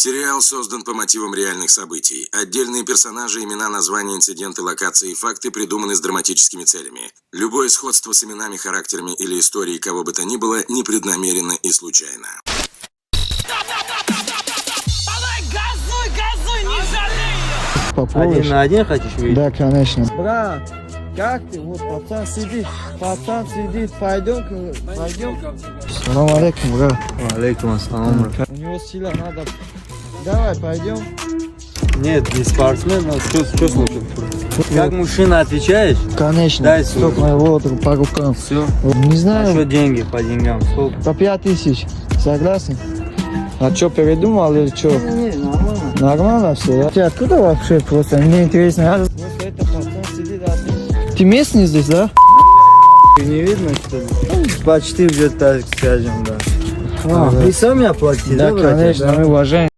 Сериал создан по мотивам реальных событий. Отдельные персонажи, имена, названия, инциденты, локации и факты придуманы с драматическими целями. Любое сходство с именами, характерами или историей кого бы то ни было непреднамеренно и случайно. Газуй, не жалей! Попробуешь? Один на один хочешь видеть? Да, конечно. Брат, как ты? Вот пацан сидит, пойдем. Салам алейкум, брат. Алейкум ассалам. У него сила надо. Давай, пойдем. Нет, не спортсмен, но что случилось? Как мужчина отвечаешь? Конечно. Дай сюда. Сколько моего по рукам. Все. Не А знаю, что деньги по деньгам? Сколько? по 5000. Согласен? А что, передумал или что? Не, нормально. Нормально все, да? Ты откуда вообще просто? Мне интересно. Вот это пацан сидит, а ты местный здесь, да? Не видно, что ли? Почти где-то, так скажем, да. Да. Вы сами оплатили, Да, братья, конечно, да? мы уважаем.